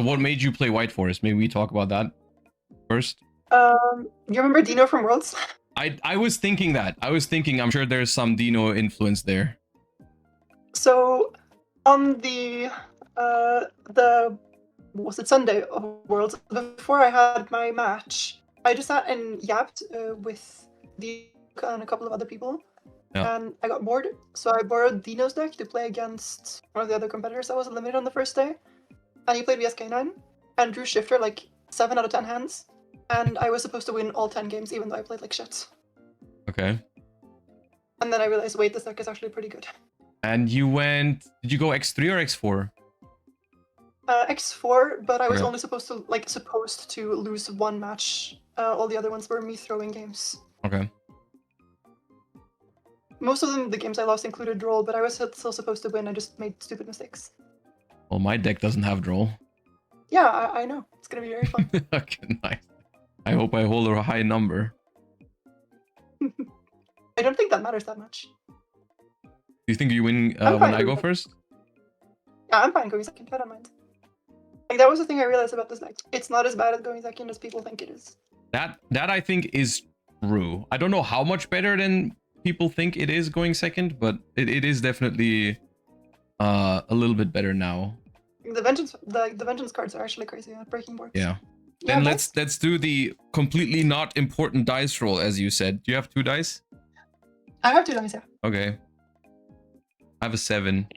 So what made you play White Forest? Maybe we talk about that first. You remember Dino from Worlds? I was thinking that. I was thinking I'm sure there's some Dino influence there. So on the was it Sunday of Worlds, before I had my match, I just sat and yapped with the and a couple of other people. Yeah. And I got bored, so I borrowed Dino's deck to play against one of the other competitors that was eliminated on the first day. And he played VSK9 and drew Shifter like 7 out of 10 hands. And I was supposed to win all 10 games, even though I played like shit. Okay. And then I realized, wait, this deck is actually pretty good. And you went... Did you go X3 or X4? X4, but I was Okay. only supposed to lose one match. All the other ones were me throwing games. Okay. Most of them, the games I lost included draw, but I was still supposed to win. I just made stupid mistakes. Well, my deck doesn't have draw. Yeah, I know. It's gonna be very fun. Okay, nice. I hope I hold a high number. I don't think that matters that much. Do you think you win I'm when fine I go with it. first? Yeah, I'm fine going second. I don't mind. Like, that was the thing I realized about this deck. It's not as bad at going second as people think it is. That I think is true. I don't know how much better than people think it is going second, but it is definitely a little bit better now. The vengeance cards are actually crazy at breaking boards. Yeah. Yeah, Then dice? let's do the completely not important dice roll, as you said. Do you have 2 dice? I have 2 dice, yeah. Okay. I have a 7.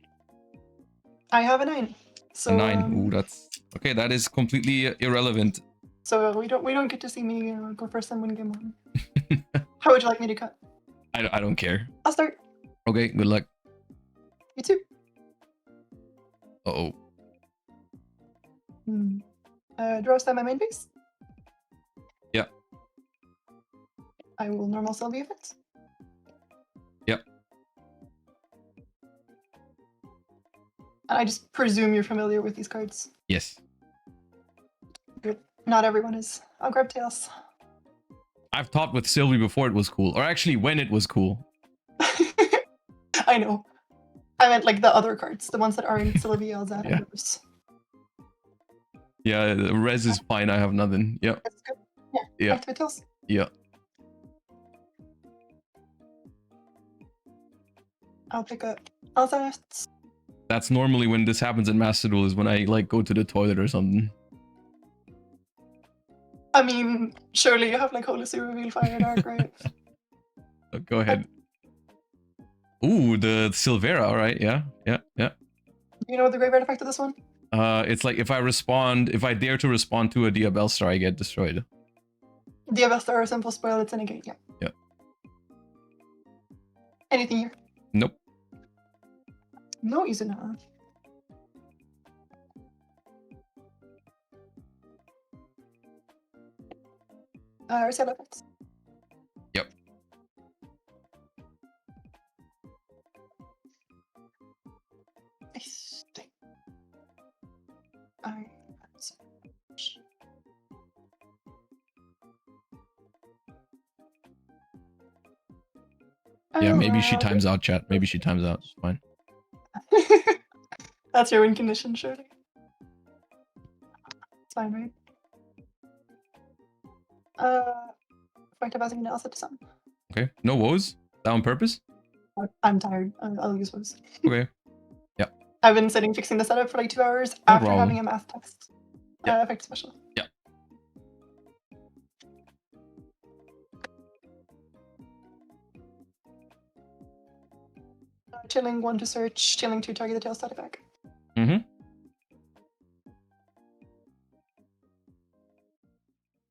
I have a 9. So A 9. Ooh, that's okay. That is completely irrelevant. So we don't get to see me go first and win game 1. How would you like me to cut? I don't care. I'll start. Okay, good luck. You too. Uh-oh. Draw side my main base. Yeah. I will normal Sylvie effects. Yep. And I just presume you're familiar with these cards. Yes. Good. Not everyone is. I'll grab Tails. I've taught with Sylvie before it was cool. Or actually, when it was cool. I know. I meant like the other cards, the ones that aren't Sylvie, Elzad, Yeah. and Bruce. Yeah, the res is fine. I have nothing. Yeah. That's good. Yeah. Yeah. Activate Tails. Yeah. I'll pick up Elzad. That's normally when this happens in Master Duel, is when I like go to the toilet or something. I mean, surely you have like Holy See Reveal Fire Dark, right? Go ahead. Ooh, the Silvera. All right. Yeah. Yeah. Yeah. Do you know what the graveyard effect of this one? It's like if I dare to respond to a Diabellstar, I get destroyed. Diabellstar or Simple Spoil, it's a negate, yeah. Yeah. Anything here? Nope. No, you do not. Reset effects. Yep. Yeah, maybe she times out, chat. Maybe she times out. It's fine. That's your win condition, surely. It's fine, right? Effective as anything else at some. Okay. No woes? Is that on purpose? I'm tired. I'll use woes. Okay. Yeah. I've been sitting fixing the setup for like 2 hours after having a math test. Yeah. Effect special. Yeah. Chilling 1 to search, chilling 2 target the tail static back. Mm-hmm.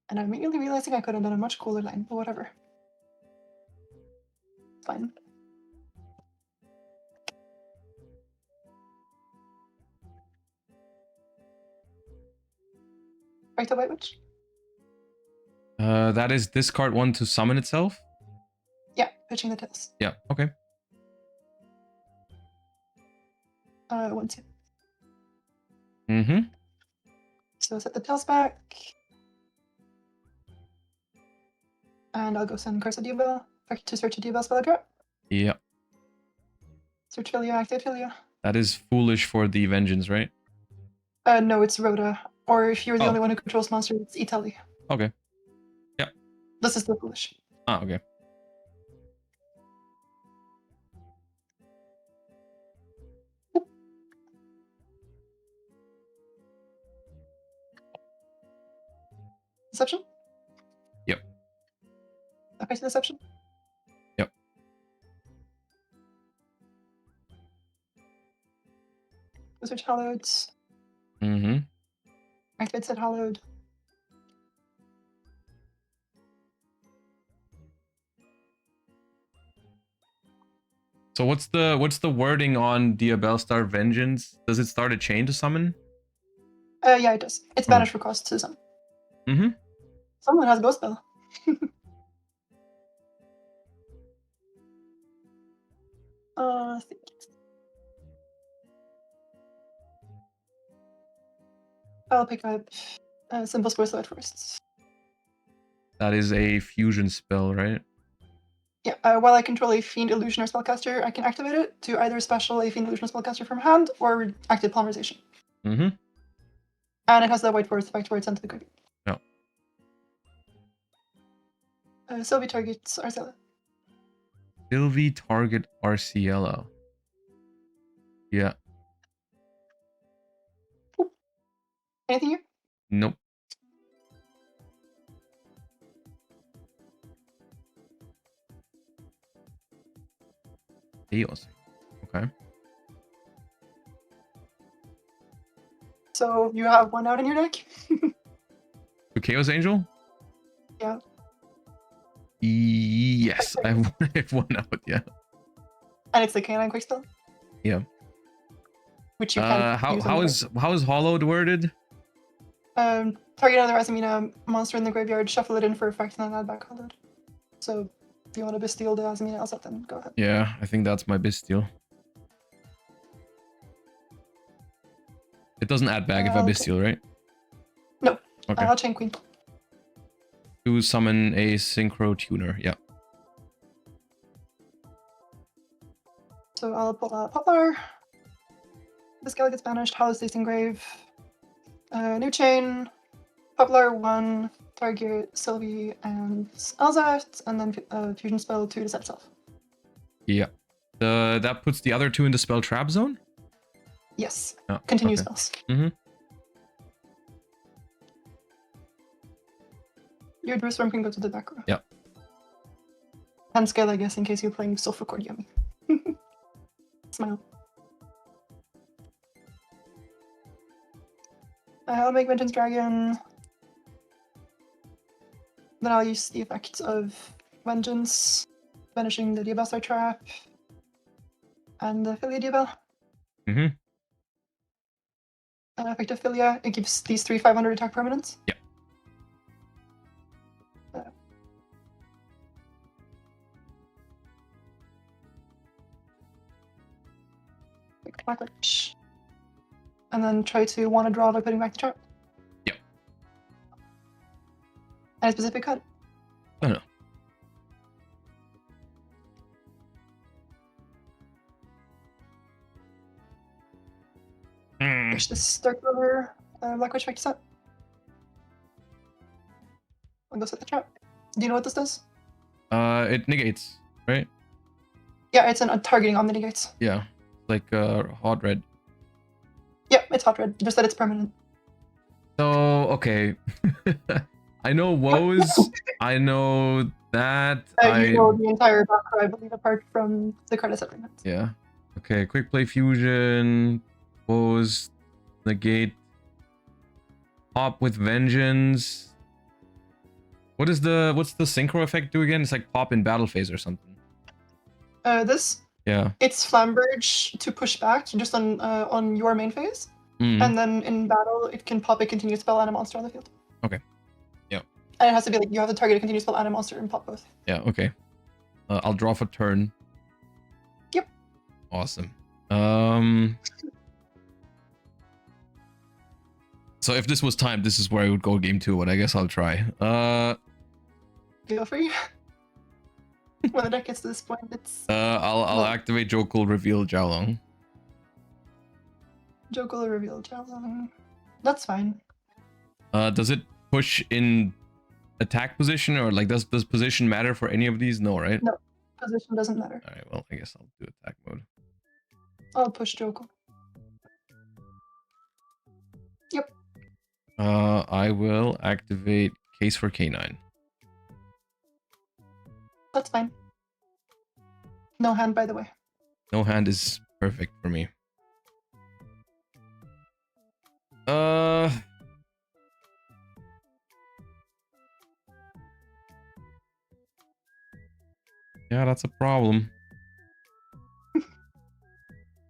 And I'm immediately realizing I could have done a much cooler line, but whatever. Fine. Right to White Witch? That is discard 1 to summon itself? Yeah, pitching the tails. Yeah, okay. 1, 2. Mm-hmm. So set the tails back. And I'll go send Curse of Diabell to search a Diabell spell drop. Yeah. Search Filia, activate Filia. That is foolish for the vengeance, right? No, it's Rhoda. Or if you're the Oh. only one who controls monsters, it's Italy. Okay. Yeah. This is the foolish. Ah, okay. Deception? Yep. Okay, so deception? Yep. Switch hallowed. Mm-hmm. Activate set hallowed. So what's the wording on Diabellstar Vengeance? Does it start a chain to summon? Yeah, it does. It's banished for cost to some. Mm-hmm. Someone has Ghost Spell. I'll pick up Simple Spore Slide first. That is a fusion spell, right? Yeah, while I control a Fiend Illusion or Spellcaster, I can activate it to either special a Fiend Illusion or Spellcaster from hand or active Polymerization. Mm-hmm. And it has the white force effect where it's sent to the graveyard. Yeah. Sylvie targets Arcella. Sylvie target Arciella. Yeah. Anything here? Nope. Chaos. Okay. So you have one out in your deck? To Chaos Angel? Yeah. Yes, I have one out, yeah. And it's the Canine Quick Spell? Yeah. Which you can't use on the how is Hollowed worded? target another Azamina monster in the graveyard, shuffle it in for effect, and then add back Hollowed. So if you want to Bastille the Azamina Elsa, then go ahead. Yeah, I think that's my Bastille. It doesn't add back if I Bastille, right? No. Okay. I'll Chain Queen. To summon a Synchro Tuner, yeah. So I'll pull out Poplar. This guy gets banished. Hollow Stays Engrave. New Chain. Poplar 1. Target Sylvie and Elzat. And then Fusion Spell 2 to set itself. Yeah. That puts the other two in the spell trap zone? Yes. Oh, Continue okay. spells. Mm-hmm. Your Drew Storm can go to the back row. Yeah. And scale, I guess, in case you're playing Sulfur Cord Yummy. Smile. I'll make Vengeance Dragon. Then I'll use the effect of Vengeance, banishing the Diabellstar Trap, and the Philia Diabell. Mm-hmm. Effect of Philia, it gives these 3 500 attack permanents. Yeah. Black Lich. And then try to want to draw by putting back the trap. Yep. And a specific cut. No. Push this Dark Rover Black Witch back to set. I'll go set the trap. Do you know what this does? It negates, right? Yeah, it's a targeting on the negates. Yeah. Like hot red. Yeah, it's hot red, just that it's permanent. So okay. I know woes. I know that. You know the entire back row, I believe, apart from the credit settlement. Yeah. Okay, quick play fusion, woes, negate, pop with vengeance. What's the synchro effect do again? It's like pop in battle phase or something. This? Yeah. It's Flamberge to push back just on your main phase. And then in battle, it can pop a continuous spell and a monster on the field. Okay. Yeah. And it has to be like you have to target a continuous spell and a monster and pop both. Yeah, okay. I'll draw for turn. Yep. Awesome. So if this was timed, this is where I would go game 2, but I guess I'll try. Feel free. When the deck gets to this point, it's... I'll activate Jokul, reveal Jiaolong. Jokul reveal Jiaolong. That's fine. Does it push in attack position, or like does position matter for any of these? No, right? No, position doesn't matter. All right. Well, I guess I'll do attack mode. I'll push Joko. Yep. I will activate case for K9. That's fine. No hand, by the way. No hand is perfect for me. Yeah, that's a problem.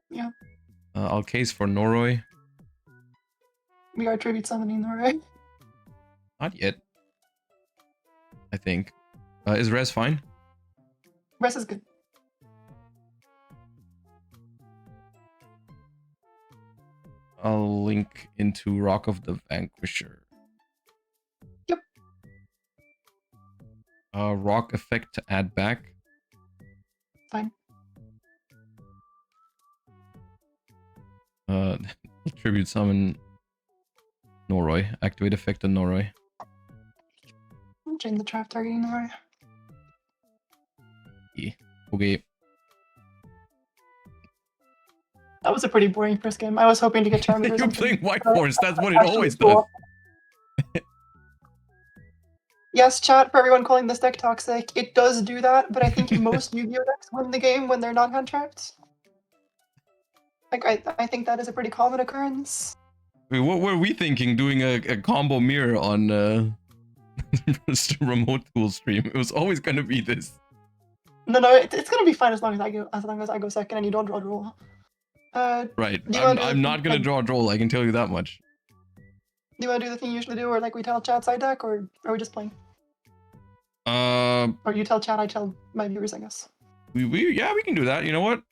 Yeah. I'll case for Noroi. We are tribute summoning, alright? Not yet. I think. Is res fine? Rest is good. I'll link into Rock of the Vanquisher. Yep. Rock effect to add back. Fine. Tribute summon Noroi. Activate effect on Noroi. Change the trap targeting, alright? Okay. That was a pretty boring first game. I was hoping to get Charmed or You're something. playing White Force. That's what it Actually, always cool. does. Yes, chat, for everyone calling this deck toxic, it does do that, but I think most Yu-Gi-Oh decks win the game when they're not hand trapped. Like, I think that is a pretty common occurrence. Wait, what were we thinking doing a combo mirror on remote tool stream? It was always gonna be this. No, it's gonna be fine as long as I go second and you don't draw draw. Right. Do you wanna do I'm not gonna draw a draw, I can tell you that much. Do you want to do the thing you usually do, or like we tell chat side deck, or are we just playing? Or you tell chat, I tell my viewers, I guess. Yeah, we can do that. You know what?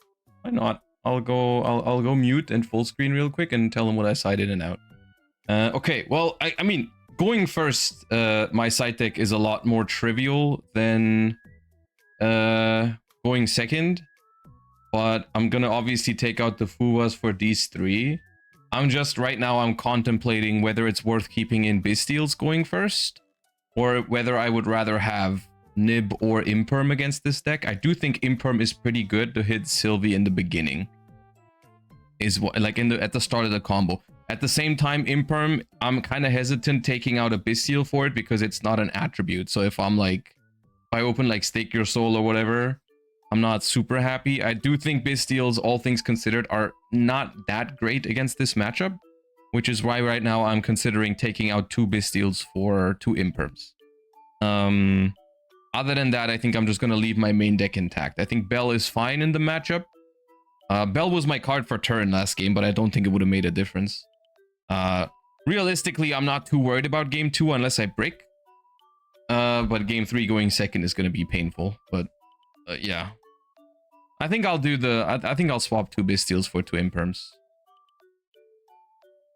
Why not? I'll go mute and full screen real quick and tell them what I side in and out. Okay, well, I mean, going first, my side deck is a lot more trivial than going second. But I'm gonna obviously take out the Fuwas for these three. Right now I'm contemplating whether it's worth keeping in Bistials going first, or whether I would rather have Nib or Imperm against this deck. I do think Imperm is pretty good to hit Sylvie in the beginning. Like at the start of the combo. At the same time, Imperm, I'm kind of hesitant taking out a Bistial for it because it's not an attribute. So if I open like Stake Your Soul or whatever, I'm not super happy. I do think Bistials, all things considered, are not that great against this matchup, which is why right now I'm considering taking out 2 Bistials for 2 Imperms. Other than that, I think I'm just going to leave my main deck intact. I think Bell is fine in the matchup. Bell was my card for turn last game, but I don't think it would have made a difference. Realistically, I'm not too worried about game 2 unless I break. But game 3 going second is going to be painful. But yeah. I think I'll do I think I'll swap 2 Bistials for 2 Imperms.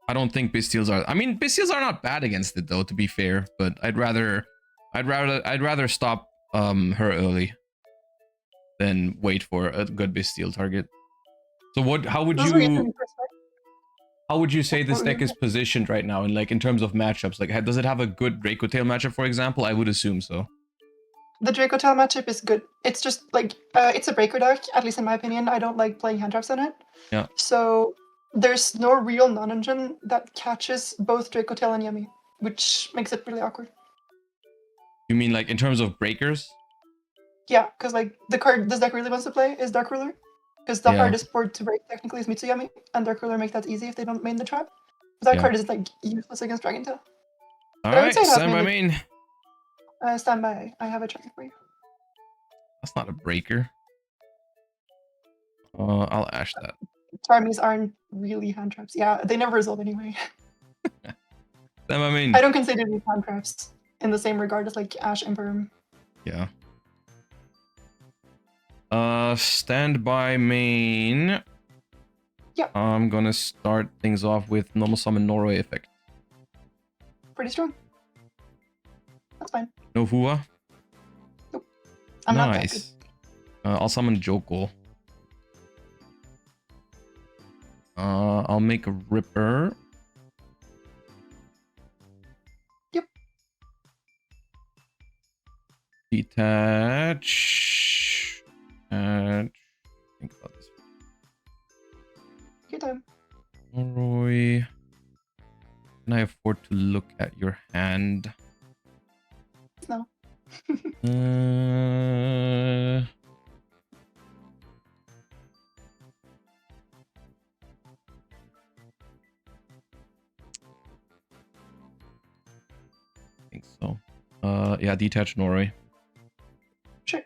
I don't think Bistials are... I mean, Bistials are not bad against it though, to be fair. But I'd rather stop her early than wait for a good Bistial target. So how would you say this deck is positioned right now in terms of matchups? Like, does it have a good Draco Tail matchup, for example? I would assume so. The Draco Tail matchup is good. It's just like it's a breaker deck, at least in my opinion. I don't like playing hand traps in it. Yeah. So there's no real non-engine that catches both Draco Tail and Yummy, which makes it really awkward. You mean like in terms of breakers? Yeah, because like the card this deck really wants to play is Dark Ruler, because the hardest board to break technically is Mitsuyami, and Dark Ruler makes that easy if they don't main the trap. That card is like useless against Dragon Tail. Alright, stand by main. Stand by. I have a check for you. That's not a breaker. I'll ash that. Charmies aren't really hand traps. Yeah, they never resolve anyway. Stand by main. I don't consider these hand traps in the same regard as like Ash Imperm. Yeah. Stand by main. Yeah. I'm gonna start things off with normal summon Noroi effect. Pretty strong. That's fine. No Fua? Nope. I'm not that good. I'll summon Joko. I'll make a Ripper. Detach. And think about this. Good time. Roy. Can I afford to look at your hand? No. I think so. Yeah, detach Norway. Sure.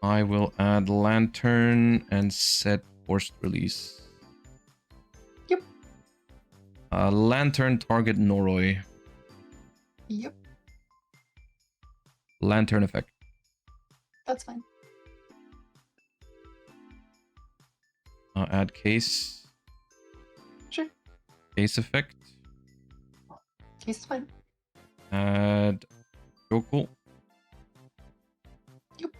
I will add Lantern and set forced release. Yep. Lantern target Noroi. Yep. Lantern effect. That's fine. Add case. Sure. Case effect. Case is fine. Add Yugioh. Yep.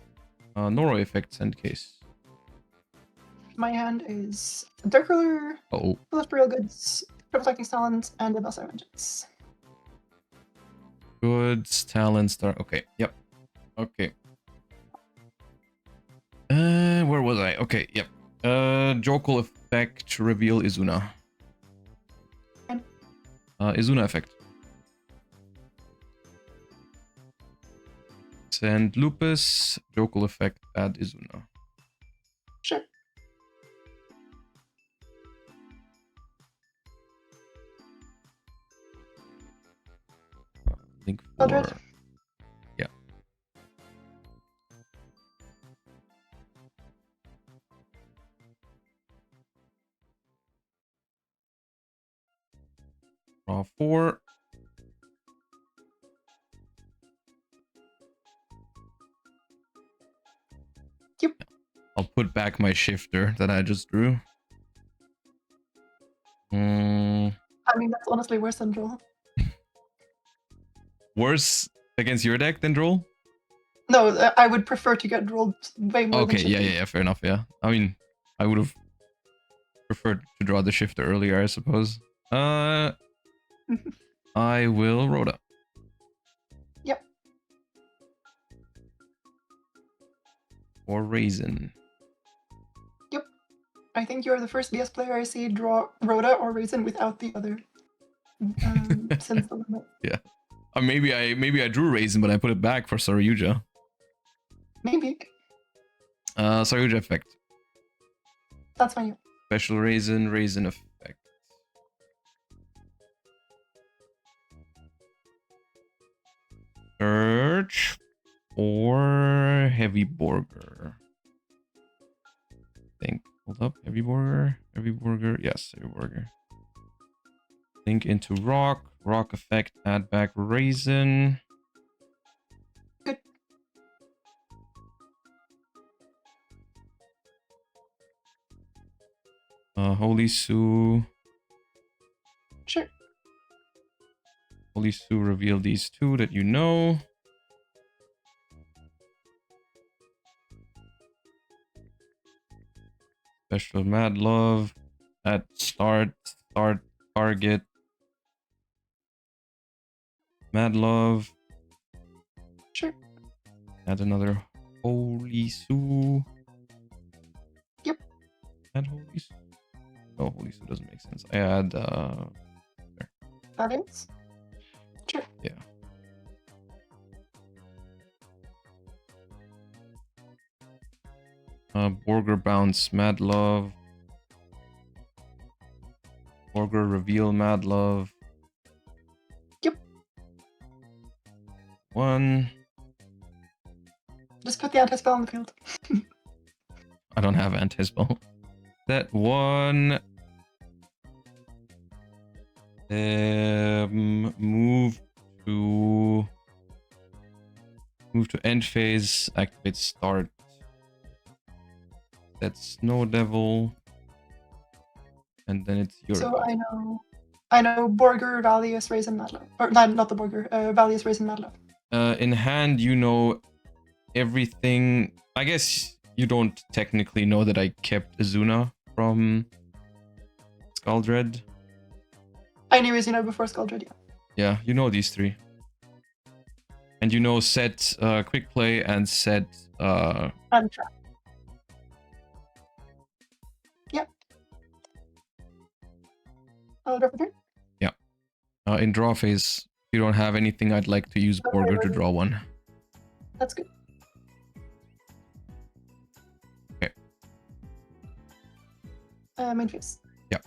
Noroi effects and case. My hand is Dark Ruler, Oh. Celestial Goods, Triple Techniques Talent, and Devastator Vengeance. Goods, talent, start. Okay. Yep. Okay. Where was I? Okay. Yep. Yugioh effect reveal Izuna. And Izuna effect. Send Lupus. Yugioh effect. Add Izuna. sure. Link Eldred. for. Yeah. Draw 4. Yep. I'll put back my shifter that I just drew. I mean, that's honestly worse than draw. Worse against your deck than Droll? No, I would prefer to get rolled way more Okay, than yeah, fair enough, yeah. I mean, I would have preferred to draw the shifter earlier, I suppose. I will Rhoda. Yep. Or Raisin. Yep. I think you're the first BS player I see draw Rhoda or Raisin without the other. Since the limit. Yeah. Maybe I drew Raisin, but I put it back for Saryuja. Maybe. Saryuja effect. That's fine. Special Raisin, Raisin effect. Search for Heavy Burger. Think. Hold up. Heavy Burger. Heavy Burger. Yes, Heavy Burger. Link into Rock. Rock effect. Add back Raisin. Good. Holy Sue. Sure. Holy Sue, reveal these two that you know. Special Mad Love. At start, target. Mad Love. Sure. Add another Holy Sue. Yep. Add Holy Sue. No, Holy Sue doesn't make sense. I add there. That is? Sure. Yeah. Burger Bounce, Mad Love. Burger Reveal, Mad Love. Yep. 1. Just put the anti-spell on the field. I don't have anti-spell. That 1. Move to end phase. Activate start. That's Snow Devil. And then it's your. So I know Borger, Valius, Raisin, Madlove. Or not the Borger, Valius, Raisin, Madlove. In hand, you know everything. I guess you don't technically know that I kept Izuna from Scaldred. I knew Izuna before Scaldred, yeah. Yeah, you know these 3. And you know, set quick play and set Untrap. Yep. I'll draw for turn. yeah. In draw phase, if you don't have anything, I'd like to use Okay, Borger to draw one. That's good. Okay. Main phase. Yeah.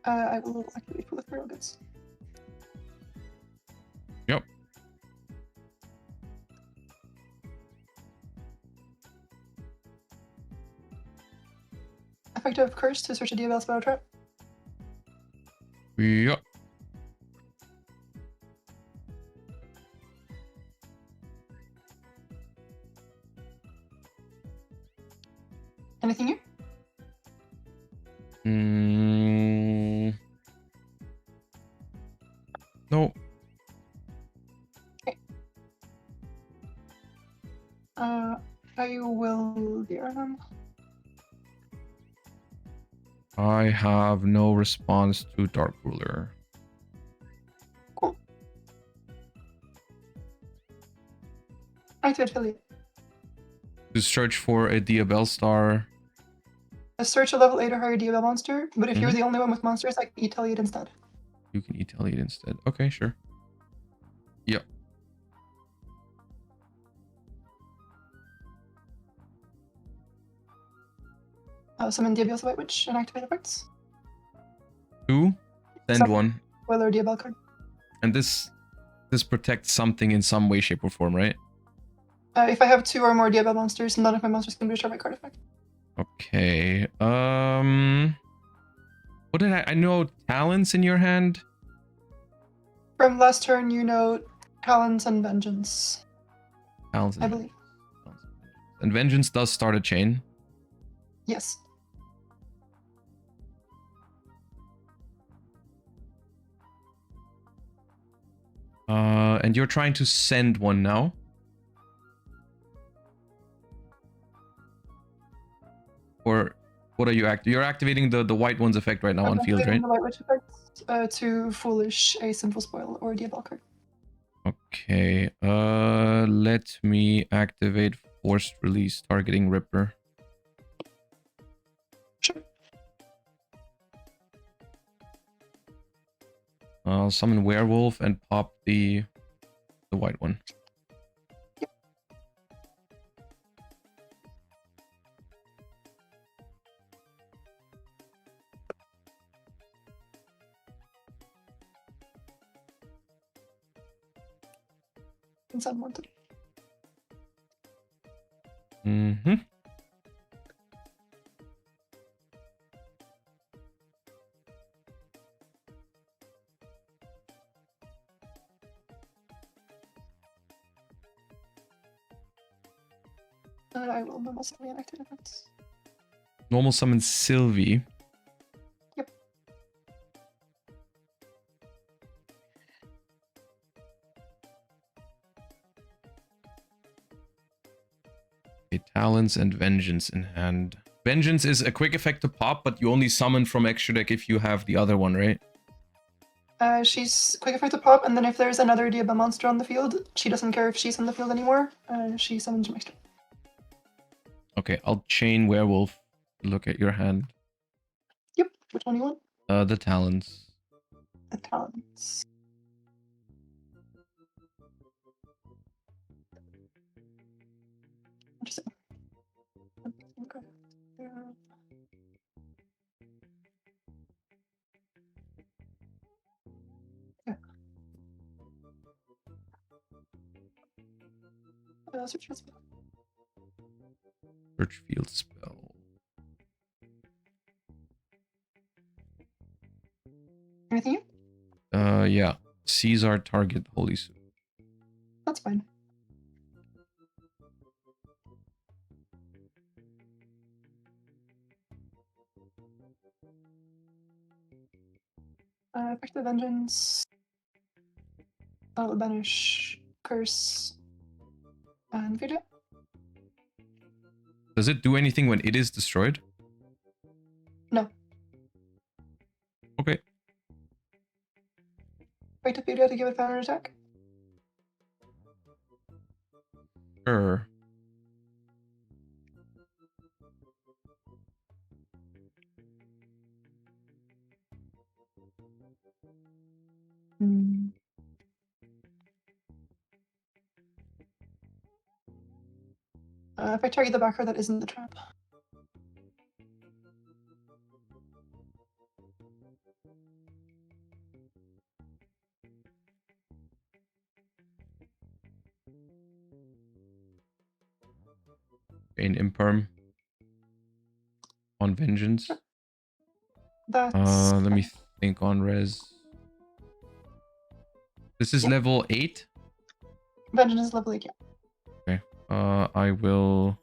I will activate full ethereal goods. Yep. Effective curse to search a DBL spell trap. Yep. Anything here? No. Okay. I will DRM. I have no response to Dark Ruler. Cool. Activate affiliate. To search for a Diabell star. Search a level 8 or higher DBL monster, but if you're the only one with monsters, I can Etaliate instead. You can Etaliate instead. Okay, sure. Yep. Summon DBL's White Witch and activate effects. 2. Send Summon 1. Spoiler DBL card. And this protects something in some way, shape, or form, right? If I have 2 or more DBL monsters, none of my monsters can be destroyed by card effect. Okay. What did I know? Talents in your hand? From last turn, you know Talons and Vengeance. Talents I believe. And Vengeance does start a chain. Yes. And you're trying to send one now? Or what are you You're activating the white one's effect right now on field, right? The White Witch effect to Foolish, a Sinful Spoil, or DBL card. Okay. Let me activate Forced Release targeting Ripper. Sure. I'll summon Werewolf and pop the white one. Yep. It's unwanted. Mm-hmm. I will normal summon and activate effects. Normal summon Sylvie. Yep. Okay, Talents and Vengeance in hand. Vengeance is a quick effect to pop, but you only summon from extra deck if you have the other one, right? She's quick effect to pop, and then if there's another DBL monster on the field, she doesn't care if she's on the field anymore. She summons from extra. Okay, I'll chain Werewolf. Look at your hand. Yep. Which one do you want? The Talents. The Talons. Interesting. Okay. Yeah. Search for spell. Search field spell. Anything? Yeah. Caesar target Holy Soup. That's fine. Effective Vengeance. I'll banish Curse and Future. Does it do anything when it is destroyed? No. Okay. Wait up, Yugioh to give it counter attack. Sure. If I target the backer, that isn't the trap. Gain imperm on vengeance. That's Let me think on res. This is level 8. Vengeance is level 8, yeah. Okay. I will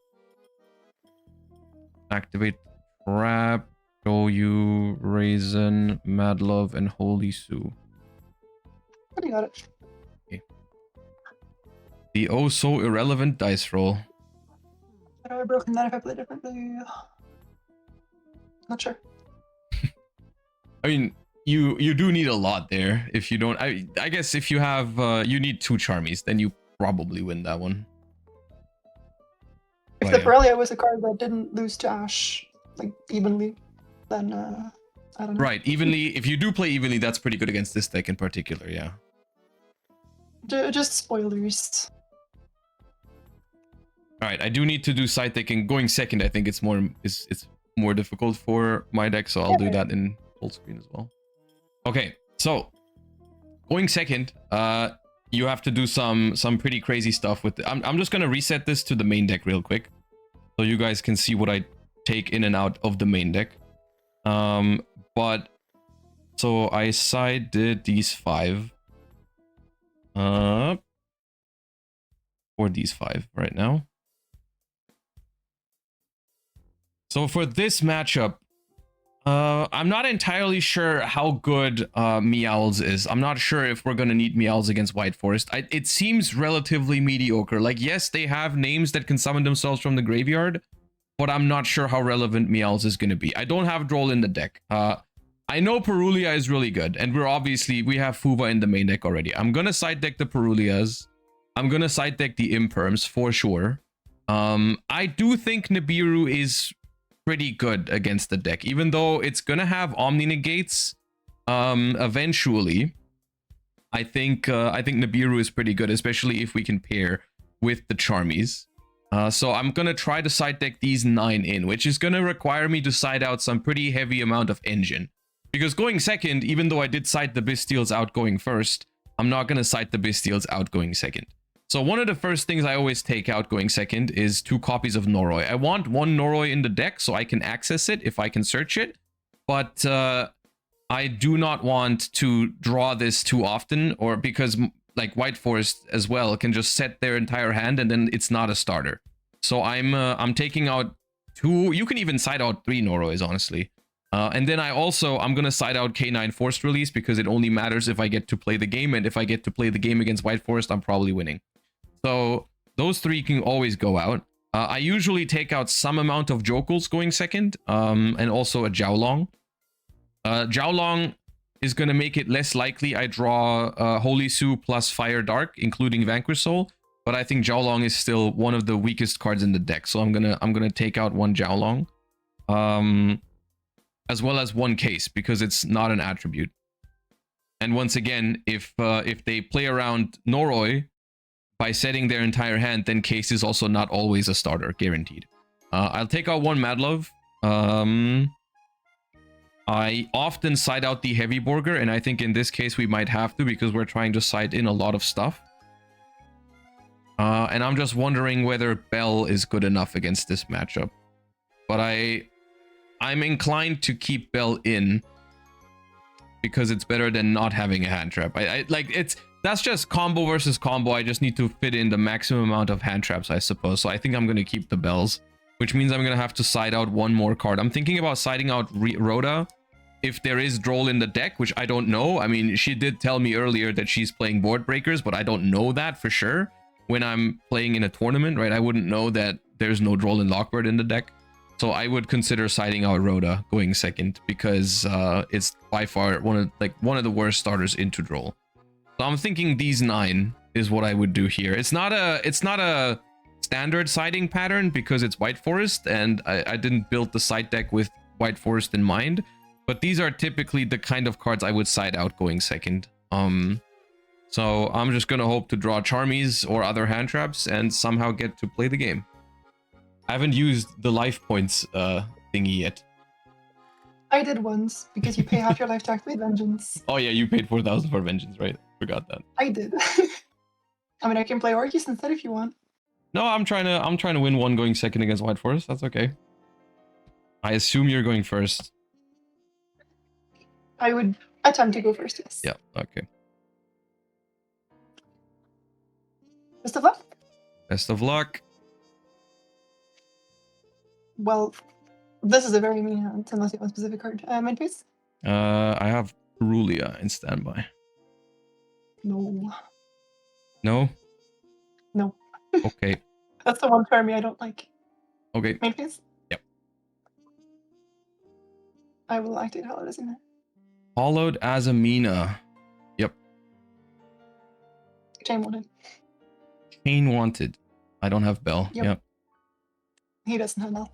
activate trap, show you Raisin, Mad Love, and Holy Sue. I got it. Okay. The oh so irrelevant dice roll. Had I broken that if I played differently? Not sure. I mean, you do need a lot there. If you don't, I guess if you have you need 2 Charmies, then you probably win that one. If But the yeah. Borrelia was a card that didn't lose to Ash like evenly, then I don't know. Right, evenly. If you do play evenly, that's pretty good against this deck in particular. Yeah. Just spoilers. All right, I do need to do side deck, and going second, I think it's more difficult for my deck, so I'll do that in full screen as well. Okay, so going second, you have to do some pretty crazy stuff with. I'm just gonna reset this to the main deck real quick, so you guys can see what I take in and out of the main deck. But so I sided these 5. For these 5 right now. So for this matchup, I'm not entirely sure how good Meowls is. I'm not sure if we're gonna need Meowls against White Forest. It seems relatively mediocre. Like, yes, they have names that can summon themselves from the graveyard, but I'm not sure how relevant Meowls is gonna be. I don't have Droll in the deck. I know Perulia is really good, and we have Fuva in the main deck already. I'm gonna side deck the Perulias. I'm gonna side deck the Imperms for sure. I do think Nibiru is pretty good against the deck, even though it's gonna have Omni negates eventually. I think Nibiru is pretty good, especially if we can pair with the Charmies. So I'm gonna try to side deck these 9 in, which is gonna require me to side out some pretty heavy amount of engine. Because going second, even though I did side the Bystials out going first, I'm not gonna side the Bystials out going second. So one of the first things I always take out going second is 2 copies of Noroi. I want 1 Noroi in the deck so I can access it if I can search it. But I do not want to draw this too often, or because like White Forest as well can just set their entire hand and then it's not a starter. So I'm taking out 2. You can even side out 3 Norois, honestly. And then I'm gonna side out K9 Forced Release because it only matters if I get to play the game, and if I get to play the game against White Forest, I'm probably winning. So those 3 can always go out. I usually take out some amount of Jokels going second, and also a Jiaolong. Jiaolong is going to make it less likely I draw Holy Sue plus Fire Dark, including Vanquish Soul. But I think Jiaolong is still one of the weakest cards in the deck, so I'm gonna take out 1 Jiaolong, as well as 1 Case because it's not an attribute. And once again, if they play around Noroi by setting their entire hand, then Case is also not always a starter, guaranteed. I'll take out 1 Madlove. I often side out the Heavy Borger, and I think in this case we might have to because we're trying to side in a lot of stuff. And I'm just wondering whether Bell is good enough against this matchup. But I'm inclined to keep Bell in because it's better than not having a hand trap. That's just combo versus combo. I just need to fit in the maximum amount of hand traps, I suppose. So I think I'm going to keep the Bells, which means I'm going to have to side out 1 more card. I'm thinking about siding out Rhoda if there is Droll in the deck, which I don't know. I mean, she did tell me earlier that she's playing Board Breakers, but I don't know that for sure when I'm playing in a tournament, right? I wouldn't know that there's no Droll and Lockbird in the deck. So I would consider siding out Rhoda going second because it's by far one of the worst starters into Droll. So I'm thinking these 9 is what I would do here. It's not a standard siding pattern because it's White Forest, and I didn't build the side deck with White Forest in mind. But these are typically the kind of cards I would side out going second. So I'm just gonna hope to draw Charmies or other hand traps and somehow get to play the game. I haven't used the life points thingy yet. I did once, because you pay half your life to activate Vengeance. Oh yeah, you paid 4,000 for Vengeance, right? Forgot that. I did. I mean, I can play Orcus instead if you want. No, I'm trying to win one going second against White Forest. That's okay. I assume you're going first. I would attempt to go first, yes. Yeah, okay. Best of luck. Best of luck. Well, this is a very mean hand, unless you have a specific card. Mind please? I have Cerulia in standby. No. No? No. Okay. That's the one Charmy I don't like. Okay. Mind please? Yep. I will activate Hallowed as in there. Hollowed as a Mina. Yep. Chain wanted. Chain wanted. I don't have Bell. Yep. He doesn't have Bell.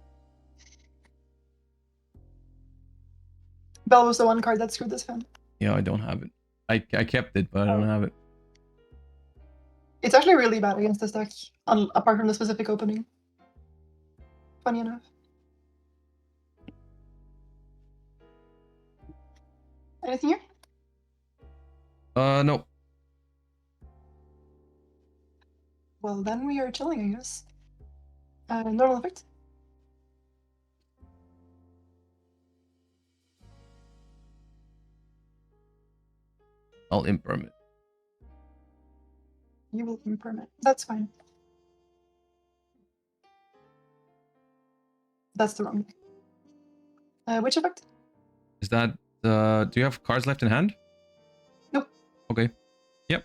Bell was the one card that screwed this fan. Yeah, I don't have it. I kept it, but I don't have it. It's actually really bad against this deck, apart from the specific opening. Funny enough. Anything here? No. Well, then we are chilling, I guess. Normal effect. I'll imperm it. You will imperm. That's fine. That's the wrong thing. Which effect? Is that do you have cards left in hand? Nope. Okay. Yep.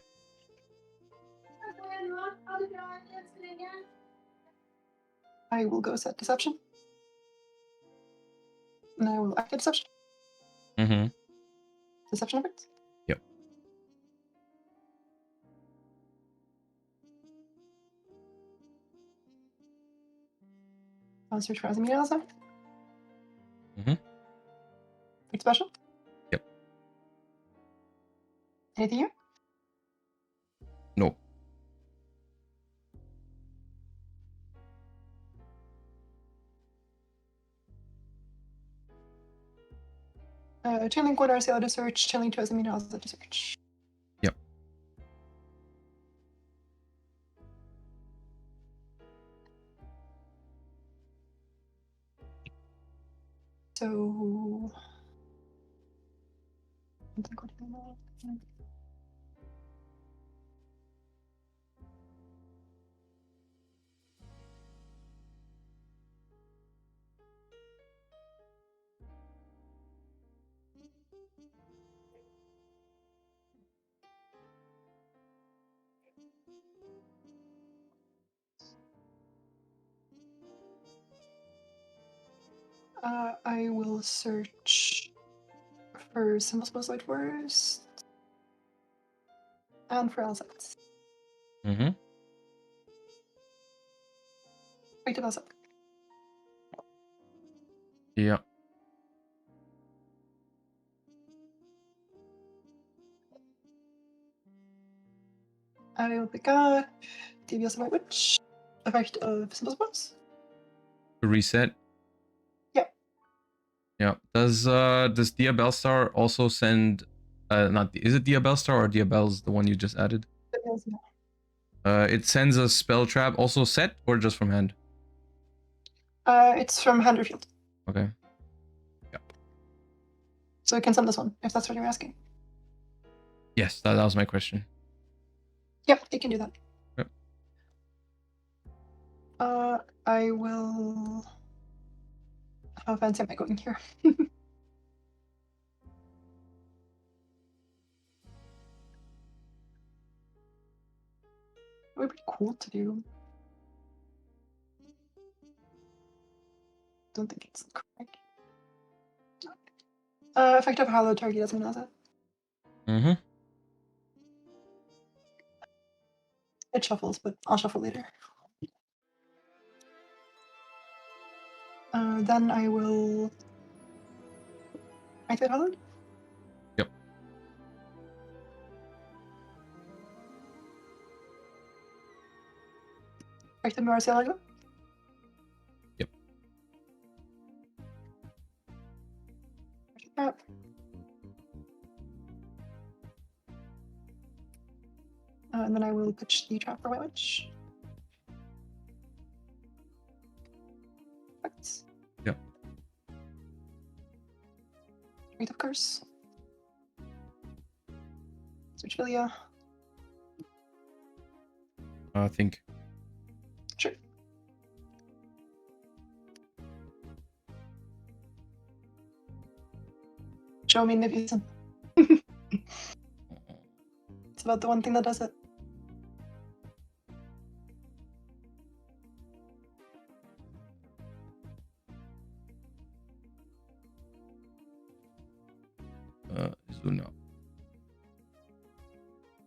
I will go set Deception. And I will activate Deception. Mm-hmm. Deception effect. Yep. I'll search for Azamina outside. Mm-hmm. Effect special. Yep. Anything here? No. Channeling Quarter RCL to search, channeling to Azamina outside to search. Yep. So I will search for Symbols Post Light Forest and for Alsites. Mm-hmm. Wait to Alsite. Yeah. I will pick up Devious White Witch. Effect of Symbols Post. Reset. Yep. Yeah. Does Dia Bellstar also send not is it Dia Bellstar or Dia Bell's the one you just added? It sends a spell trap also set or just from hand? It's from hand or field. Okay. So it can send this one, if that's what you're asking. Yes, that was my question. Yep, it can do that. Yep. I will... How fancy am I going here? It would be cool to do. don't think it's correct. Effective Hollow Turkey doesn't know that. Mm-hmm. It shuffles, but I'll shuffle later. Then I will activate Hollow. Yep. Activate Muracielago. Yep. Trap. And then I will pitch the trap for White Witch. Perfect. Yep. Wreath of Curse. Switch Filia. I think. Sure. Show me Nibiusen. It's about the one thing that does it. Izuna.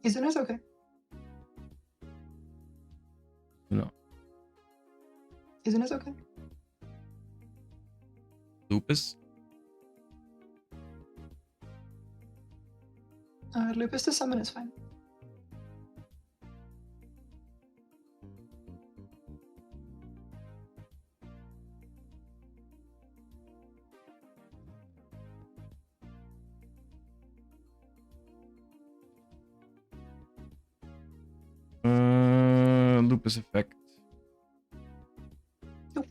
Izuna's okay. No. Izuna's okay. Lupus. Lupus to summon is fine. Lupus effect. Nope.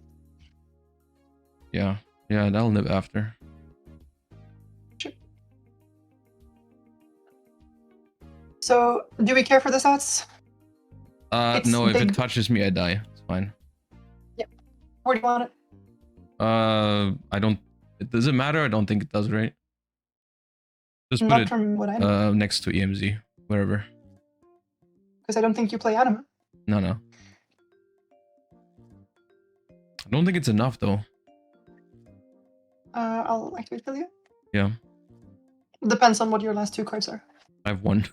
Yeah, that'll nib after. Sure. So, do we care for the stats? No, if big. it touches me, I die. It's fine. Yep. Where do you want it? I don't. Does it matter? I don't think it does, right? Just put Not it from what I know, next to EMZ, wherever. because I don't think you play anima. No. I don't think it's enough though. I'll activate Filia. Yeah. Depends on what your last two cards are. I have one.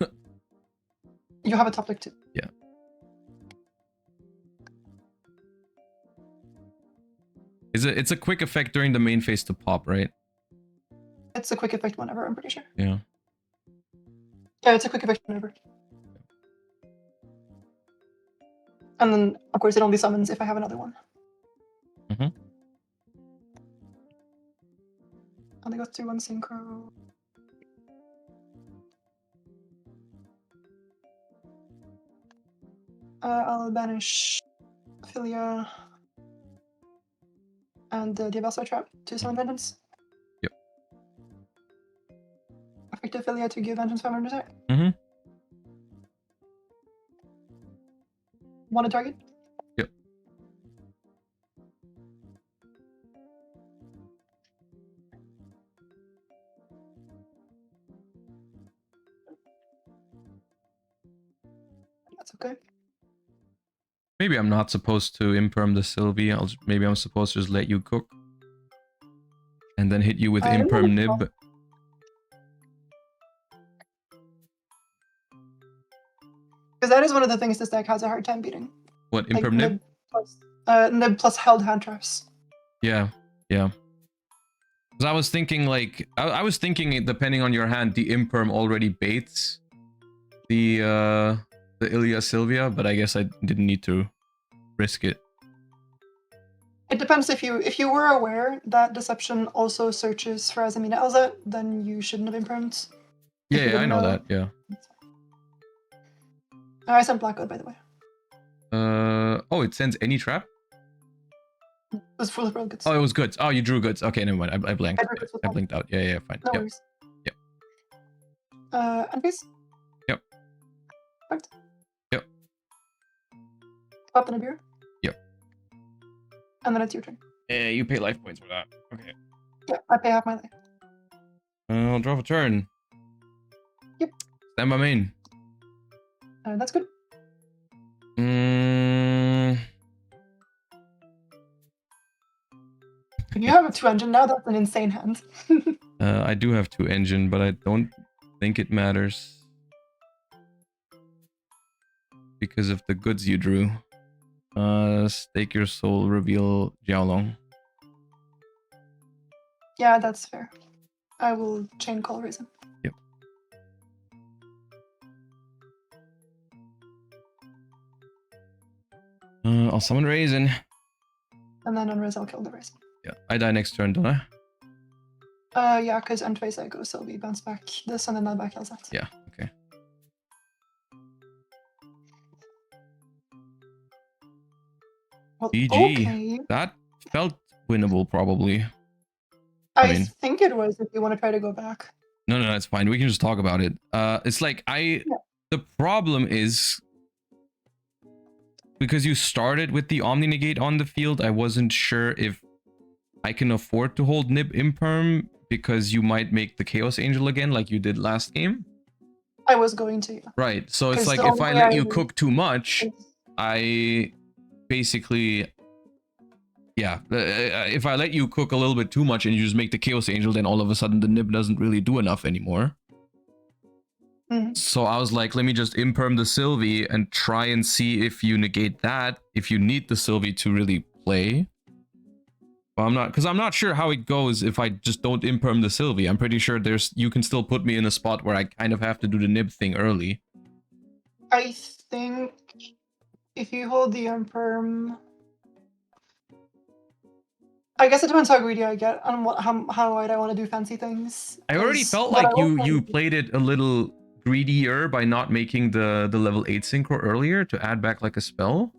You have a top deck too. Yeah. It's a quick effect during the main phase to pop, right? It's a quick effect whenever, I'm pretty sure. Yeah. Yeah, it's a quick effect whenever. And then, of course, it only summons if I have another one. Mm-hmm. Only got through one synchro. I'll banish Filia and the Diavelso Trap to summon Vengeance. Yep. Effective Filia to give Vengeance 500 attack. Mm-hmm. Want a target? Yep. That's okay. Maybe I'm not supposed to imperm the Sylvie. Maybe I'm supposed to just let you cook. And then hit you with I don't imperm know. nib. Because that is one of the things this deck has a hard time beating. What, Like imperm nib? Nib plus held hand traps. Yeah. Because I was thinking like I was thinking depending on your hand, the imperm already baits the Ilya Sylvia, but I guess I didn't need to risk it. It depends if you were aware that Deception also searches for Azamina Elza, then you shouldn't have impermed. Yeah, I know that, yeah. I sent Black God, by the way. Oh, it sends any trap? It was full of real goods. Oh, it was goods. Oh, you drew goods. Okay, never mind. I blanked. I I blinked out. Yeah, fine. No Yep. worries. Yep. And please. Yep. Perfect. Yep. Pop the Nibiru. Yep. And then it's your turn. You pay life points for that. Okay. Yeah, I pay half my life. I'll draw a turn. Yep. Stand by main. That's good. You have a 2-engine now, that's an insane hand. I do have 2 engine, but I don't think it matters. Because of the goods you drew. Stake your soul, reveal Jiaolong. Yeah, that's fair. I will chain call Raisin. Yep. I'll summon Raisin. And then on Riz, I'll kill the Raisin. Yeah, I die next turn, don't I? Yeah, because end phase I go, so we bounce back this and then that back kills that. Yeah, okay. Well, GG. okay. That felt winnable, probably. I mean- think it was if you want to try to go back. No, it's fine. We can just talk about it. It's like the problem is because you started with the Omni Negate on the field, I wasn't sure if I can afford to hold Nib Imperm because you might make the Chaos Angel again like you did last game. I was going to. Right. So it's 'Cause like the if I only let way you I- cook too much, I basically... Yeah, if I let you cook a little bit too much and you just make the Chaos Angel, then all of a sudden the Nib doesn't really do enough anymore. Mhm. So I was like, let me just imperm the Sylvie and try and see if you negate that, if you need the Sylvie to really play. But I'm not sure how it goes if I just don't imperm the Sylvie. I'm pretty sure you can still put me in a spot where I kind of have to do the Nib thing early. I think if you hold the Imperm... I guess it depends how greedy I get and how wide I want to do fancy things. I already 'cause felt what like I will you say- played it a little greedier by not making the level 8 synchro earlier to add back like a spell.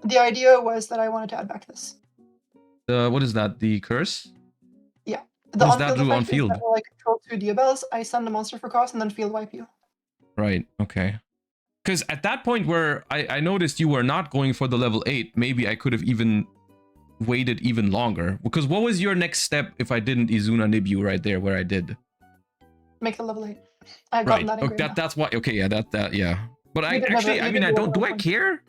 The idea was that I wanted to add back this. What is that? The curse? The What does that on-field do on effect is field? that will, like, control 2 Diabels, I send a monster for cost, and then field wipe you. Right, okay. Because at that point where I noticed you were not going for the level 8, maybe I could have even waited even longer. Because what was your next step if I didn't Izuna Nib you right there where I did? Make the level 8. I've Right, gotten that in okay, grade now. that's why, okay, yeah, that, yeah. But I You did actually, never- I you mean, did I the don't, do I level care?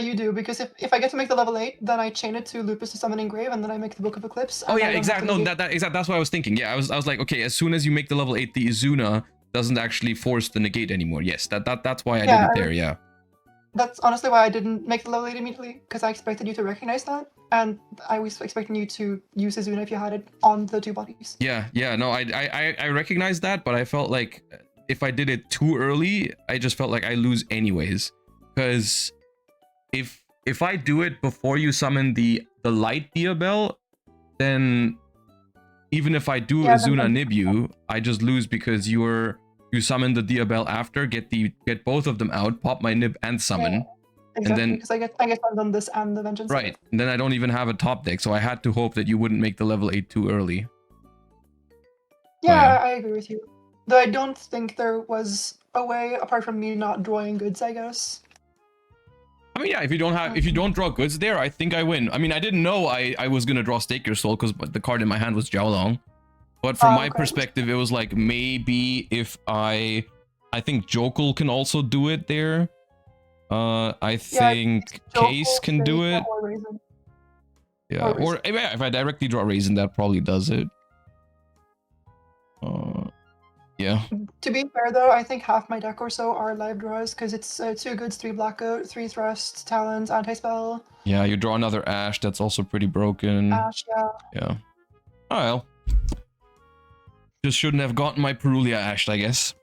You do, because if I get to make the level 8, then I chain it to Lupus to Summoning Grave, and then I make the Book of Eclipse. Oh and I yeah, don't have exactly. to No, negate- that's what I was thinking. Yeah, I was like, okay, as soon as you make the level 8, the Izuna doesn't actually force the negate anymore. Yes, that's why I Yeah, did it there. Yeah. That's honestly why I didn't make the level 8 immediately, because I expected you to recognize that, and I was expecting you to use Izuna if you had it on the 2 bodies. Yeah. No, I recognize that, but I felt like if I did it too early, I just felt like I lose anyways. Because if I do it before you summon the light Diabel, then even if I do Yeah, Izuna then- Nib you, I just lose because you summon the Diabel after, get both of them out, pop my Nib and summon. Yeah, exactly, then- because I get on this and the Vengeance. Right. And then I don't even have a top deck, so I had to hope that you wouldn't make the level 8 too early. Yeah, yeah. I agree with you. Though I don't think there was a way, apart from me not drawing goods, I guess. I mean, yeah, if you don't draw goods there, I think I win. I mean, I didn't know I was gonna draw Stake Your Soul because the card in my hand was Jiaolong. But from my Okay. perspective, it was like maybe if I think Jokul can also do it there. I think Case Jokul, can do Seika, it. or Raisin. Yeah, or or yeah, if I directly draw Raisin, that probably does it. Yeah. To be fair, though, I think half my deck or so are live draws, because it's 2 goods, 3 blackout, 3 thrust, talons, anti-spell, Yeah, you draw another Ash, that's also pretty broken. ash, yeah. Yeah. Oh well. Just shouldn't have gotten my Perulia Ashed, I guess.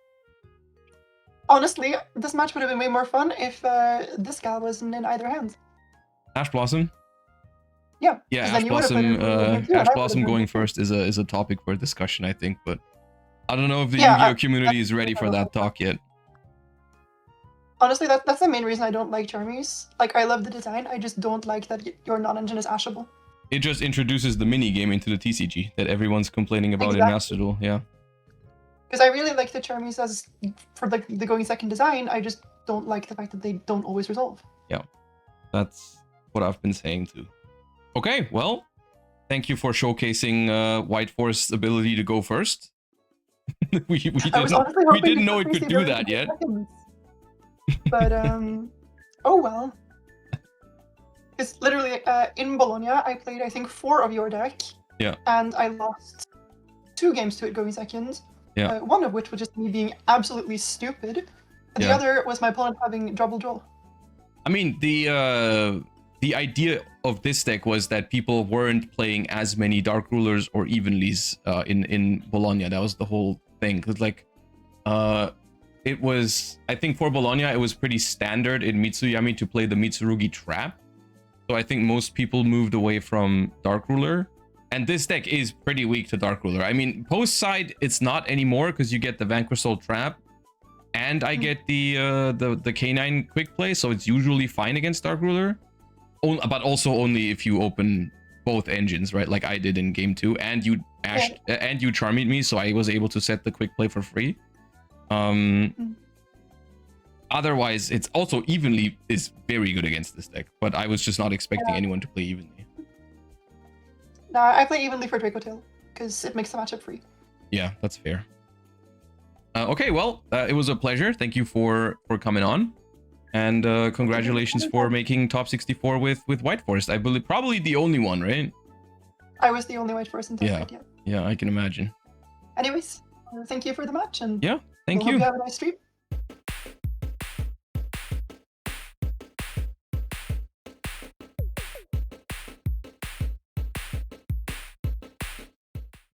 Honestly, this match would have been way more fun if this gal wasn't in either hand. Ash Blossom? Yeah. Yeah, 'cause Ash then you would have played Blossom, it with him too, and I Ash would have Blossom been going with him. first is a topic for discussion, I think, but I don't know if the Yeah, Yu-Gi-Oh community is ready for that talk yet. Honestly, that's the main reason I don't like Charmies. Like, I love the design, I just don't like that your non-engine is ashable. It just introduces the mini game into the TCG that everyone's complaining about in Exactly. Master Duel. Yeah. Because I really like the Charmies as for like the going second design. I just don't like the fact that they don't always resolve. That's what I've been saying too. Okay, well, thank you for showcasing White Force's ability to go first. we I was honestly hoping didn't to know it see could during do that the yet. seconds. But oh well. Because literally in Bologna, I played I think 4 of your deck. Yeah. And I lost 2 games to it going second. Yeah. One of which was just me being absolutely stupid. And the Yeah. other was my opponent having double draw. I mean, the idea of this deck was that people weren't playing as many Dark Rulers or Evenlies in Bologna. That was the whole thing. Cause like, it was, I think for Bologna, it was pretty standard in Mitsuyami to play the Mitsurugi Trap. So I think most people moved away from Dark Ruler. And this deck is pretty weak to Dark Ruler. I mean, post side, it's not anymore because you get the Vanquish Soul Trap. And I get the K9 quick play, so it's usually fine against Dark Ruler. But also only if you open both engines, right? Like I did in game 2. And you and you Charmed me, so I was able to set the quick play for free. Otherwise, it's also evenly is very good against this deck, but I was just not expecting anyone to play evenly. Nah, I play evenly for Draco Tail because it makes the matchup free. Yeah, that's fair. Okay, well, it was a pleasure. Thank you for coming on, and congratulations for making top 64 with White Forest. I believe probably the only one, right? I was the only White Forest in top Yeah, I can imagine. Anyways, thank you for the match, and yeah, thank hope you. you have a nice stream.